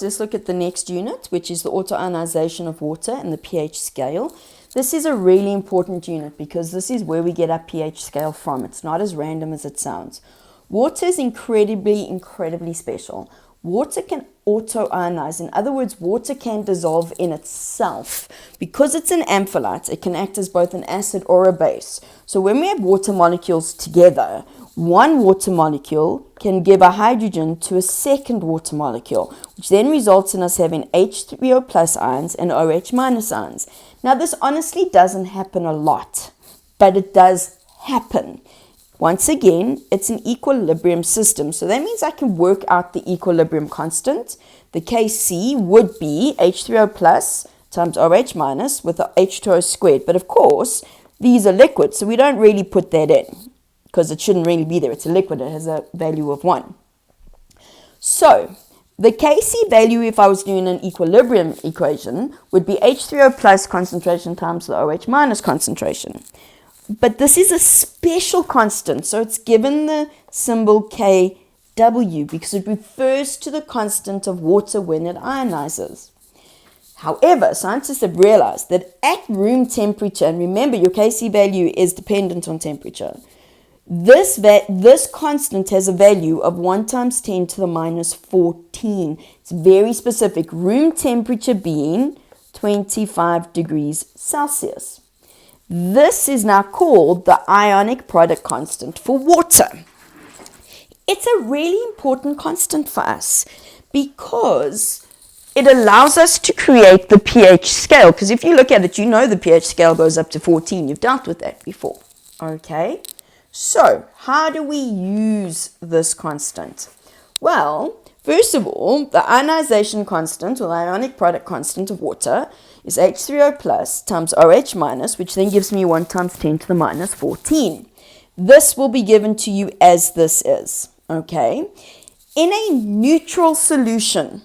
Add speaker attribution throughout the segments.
Speaker 1: Let's look at the next unit, which is the auto-ionization of water and the pH scale. This is a really important unit because this is where we get our pH scale from. It's not as random as it sounds. Water is incredibly special. Water can auto-ionize. In other words, water can dissolve in itself. Because it's an amphiolite, it can act as both an acid or a base. So when we have water molecules together, one water molecule can give a hydrogen to a second water molecule, which then results in us having H3O plus ions and OH minus ions. Now, this honestly doesn't happen a lot, but it does happen. Once again, it's an equilibrium system, so that means I can work out the equilibrium constant. The Kc would be H3O plus times OH minus with the H2O squared. But of course, these are liquids, so we don't really put that in because it shouldn't really be there. It's a liquid. It has a value of 1. So the Kc value, if I was doing an equilibrium equation, would be H3O plus concentration times the OH minus concentration. But this is a special constant, so it's given the symbol Kw because it refers to the constant of water when it ionizes. However, scientists have realized that at room temperature, and remember your Kc value is dependent on temperature, this constant has a value of 1 times 10 to the minus 14. It's very specific, room temperature being 25 degrees Celsius. This is now called the ionic product constant for water. It's a really important constant for us because it allows us to create the pH scale. Because if you look at it, you know the pH scale goes up to 14. You've dealt with that before. Okay, so how do we use this constant? Well, first of all, the ionization constant, or the ionic product constant of water, is H3O plus times OH minus, which then gives me 1 times 10 to the minus 14. This will be given to you as this is, okay? In a neutral solution,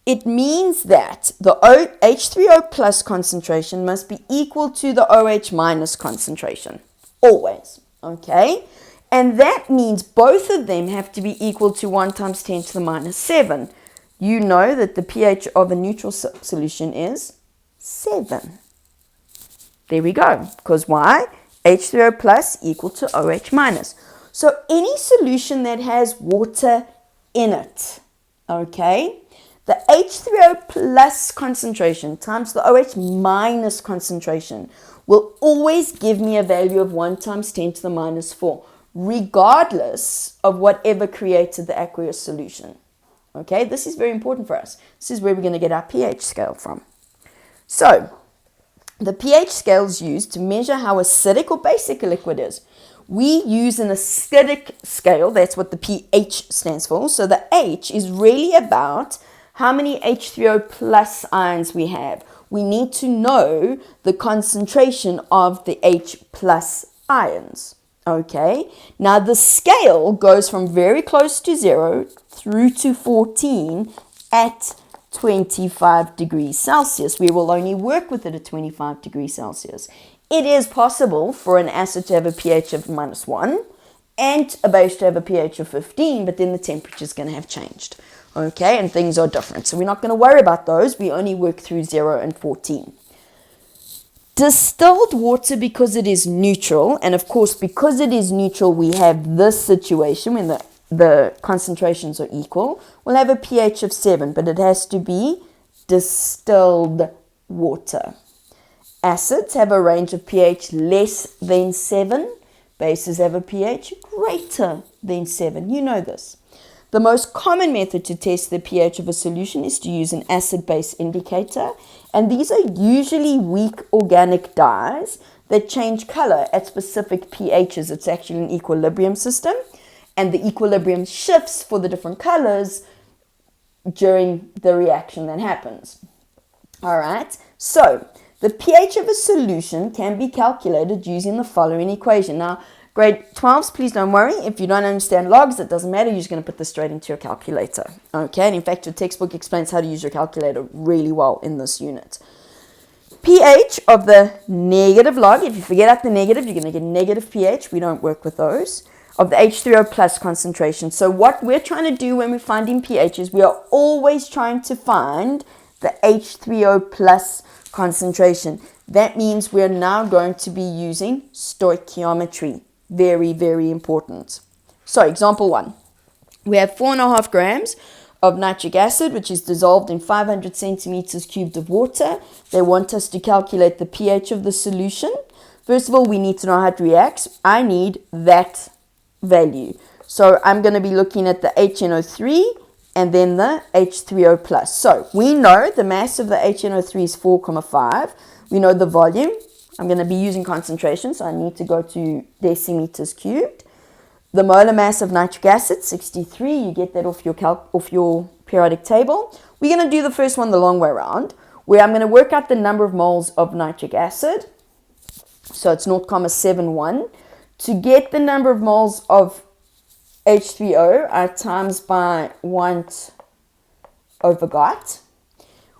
Speaker 1: it means that the H3O plus concentration must be equal to the OH minus concentration, always, okay? And that means both of them have to be equal to 1 times 10 to the minus 7. You know that the pH of a neutral solution is 7. There we go. Because why? H3O plus equal to OH minus. So any solution that has water in it, okay, the H3O plus concentration times the OH minus concentration will always give me a value of 1 times 10 to the minus 4, regardless of whatever created the aqueous solution. Okay, this is very important for us. This is where we're going to get our pH scale from. So, the pH scale is used to measure how acidic or basic a liquid is. We use an acidic scale, that's what the pH stands for. So the H is really about how many H3O plus ions we have. We need to know the concentration of the H plus ions. Okay, now the scale goes from very close to 0 through to 14 at 25 degrees Celsius. We will only work with it at 25 degrees Celsius. It is possible for an acid to have a pH of minus 1 and a base to have a pH of 15, but then the temperature is going to have changed. Okay, and things are different. So we're not going to worry about those. We only work through 0 and 14. Distilled water, because it is neutral, and of course because it is neutral we have this situation when the concentrations are equal, we'll have a pH of 7, but it has to be distilled water. Acids have a range of pH less than 7. Bases have a pH greater than 7. You know this. The most common method to test the pH of a solution is to use an acid-base indicator, and these are usually weak organic dyes that change color at specific pHs. It's actually an equilibrium system, and the equilibrium shifts for the different colors during the reaction that happens. All right, so the pH of a solution can be calculated using the following equation. Now, grade 12s, please don't worry. If you don't understand logs, it doesn't matter. You're just going to put this straight into your calculator. Okay, and in fact, your textbook explains how to use your calculator really well in this unit. pH of the negative log, if you forget out the negative, you're going to get negative pH. We don't work with those. of the H3O plus concentration. So what we're trying to do when we're finding pH is we are always trying to find the H3O plus concentration. That means we're now going to be using stoichiometry. Very, very important. So example 1. We have 4.5 grams of nitric acid, which is dissolved in 500 centimeters cubed of water. They want us to calculate the pH of the solution. First of all, we need to know how it reacts. I need that value. So I'm going to be looking at the HNO3 and then the H3O plus. So we know the mass of the HNO3 is 4,5. We know the volume. I'm going to be using concentration, so I need to go to decimeters cubed. The molar mass of nitric acid, 63. You get that off your periodic table. We're going to do the first one the long way around, where I'm going to work out the number of moles of nitric acid. So it's 0.71. To get the number of moles of H3O, I times by want over got.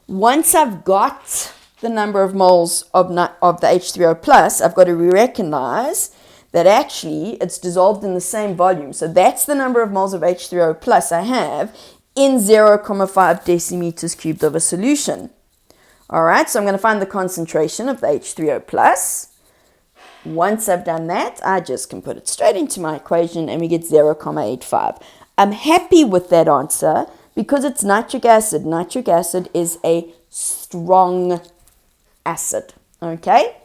Speaker 1: Once I've got the number of moles of the H3O plus, I've got to recognize that actually it's dissolved in the same volume. So that's the number of moles of H3O plus I have in 0.5 decimeters cubed of a solution. All right, so I'm going to find the concentration of the H3O plus. Once I've done that, I just can put it straight into my equation and we get 0.85. I'm happy with that answer because it's nitric acid. Nitric acid is a strong acid, okay?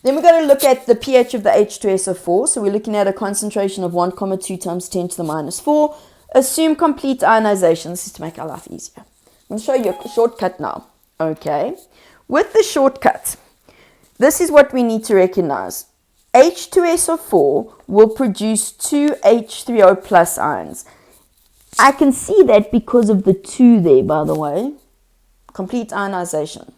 Speaker 1: Then we're going to look at the pH of the H2SO4. So we're looking at a concentration of 1,2 times 10 to the minus 4. Assume complete ionization. This is to make our life easier. I'm going to show you a shortcut now, okay? With the shortcut, this is what we need to recognize. H2SO4 will produce 2 H3O plus ions. I can see that because of the 2 there, by the way. Complete ionization.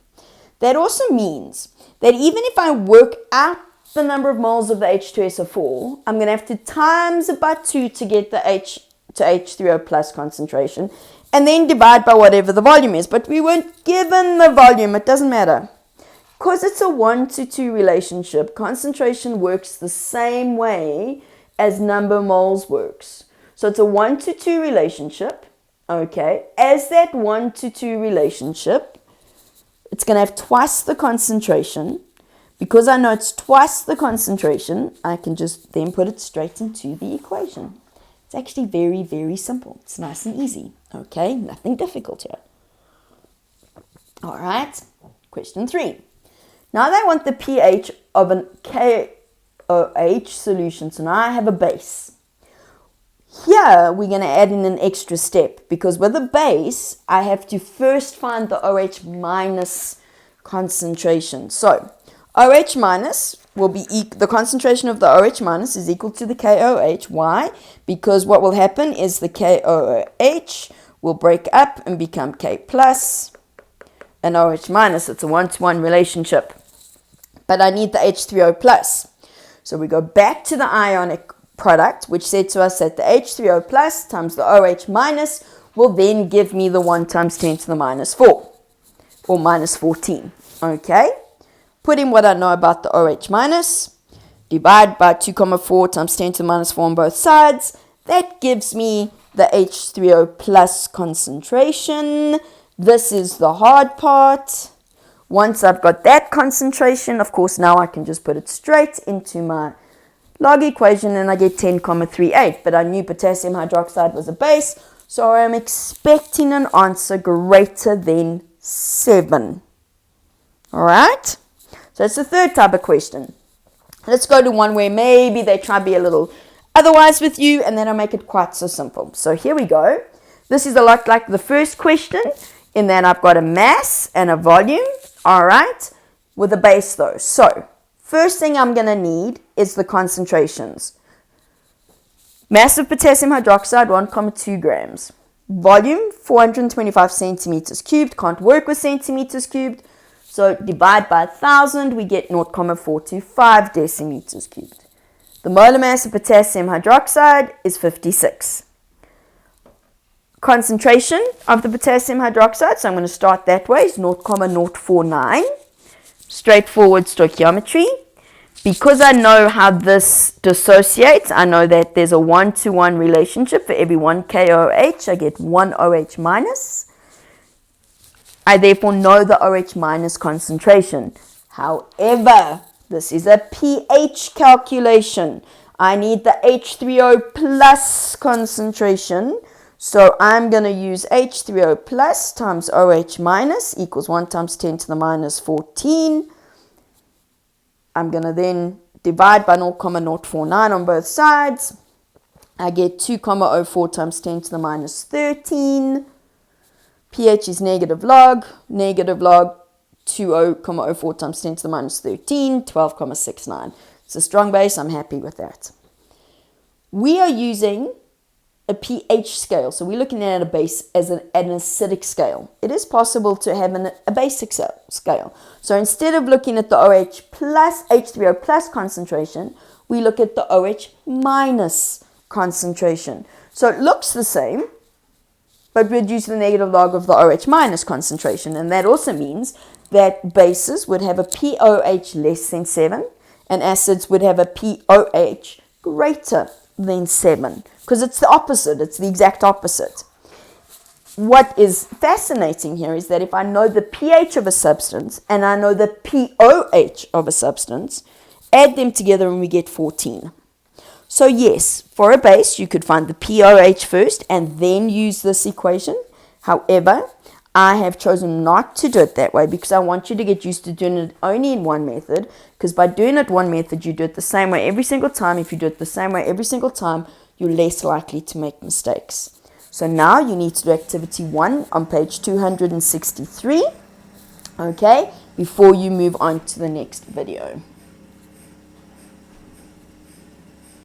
Speaker 1: That also means that even if I work out the number of moles of the H2SO4, I'm going to have to times it by 2 to get the H to H3O plus concentration, and then divide by whatever the volume is. But we weren't given the volume. It doesn't matter. Because it's a 1-to-2 relationship, concentration works the same way as number of moles works. So it's a 1-to-2 relationship, okay? As that 1-to-2 relationship, it's going to have twice the concentration. Because I know it's twice the concentration, I can just then put it straight into the equation. It's actually very, very simple. It's nice and easy, okay? Nothing difficult here. All right, question 3. Now they want the pH of an KOH solution. So now I have a base. Here we're going to add in an extra step because with a base, I have to first find the OH minus concentration. So OH minus will be the concentration of the OH minus is equal to the KOH. Why? Because what will happen is the KOH will break up and become K plus and OH minus. It's a 1-to-1 relationship. But I need the H3O plus. So we go back to the ionic product, which said to us that the H3O plus times the OH minus will then give me the 1 times 10 to the minus 4, or minus 14. Okay? Put in what I know about the OH minus, divide by 2,4 times 10 to the minus 4 on both sides. That gives me the H3O plus concentration. This is the hard part. Once I've got that concentration, of course, now I can just put it straight into my log equation and I get 10,38. But I knew potassium hydroxide was a base, so I'm expecting an answer greater than 7. All right? So that's the third type of question. Let's go to one where maybe they try to be a little otherwise with you, and then I make it quite so simple. So here we go. This is a lot like the first question, in that I've got a mass and a volume. All right, with a base though. So first thing I'm going to need is the concentrations. Mass of potassium hydroxide, 1,2 grams. Volume, 425 centimeters cubed. Can't work with centimeters cubed. So divide by 1,000, we get 0.425 decimeters cubed. The molar mass of potassium hydroxide is 56. Concentration of the potassium hydroxide, so I'm going to start that way, is 0.049. Straightforward stoichiometry. Because I know how this dissociates, I know that there's a 1-to-1 relationship. For every 1 KOH, I get 1 OH minus. I therefore know the OH minus concentration. However, this is a pH calculation. I need the H3O plus concentration. So I'm going to use H3O plus times OH minus equals 1 times 10 to the minus 14. I'm going to then divide by 0,049 on both sides. I get 2,04 times 10 to the minus 13. pH is negative log 20,04 times 10 to the minus 13, 12,69. It's a strong base. I'm happy with that. We are using a pH scale. So we're looking at a base as an acidic scale. It is possible to have a basic scale. So instead of looking at the OH plus H3O plus concentration, we look at the OH minus concentration. So it looks the same, but reduce the negative log of the OH minus concentration. And that also means that bases would have a pOH less than 7 and acids would have a pOH greater than 7, because it's the opposite. It's the exact opposite. What is fascinating here is that if I know the pH of a substance and I know the pOH of a substance, add them together and we get 14. So yes, for a base, you could find the pOH first and then use this equation. However, I have chosen not to do it that way because I want you to get used to doing it only in one method, because by doing it one method, you do it the same way every single time. If you do it the same way every single time, you're less likely to make mistakes. So now you need to do activity 1 on page 263, okay, before you move on to the next video.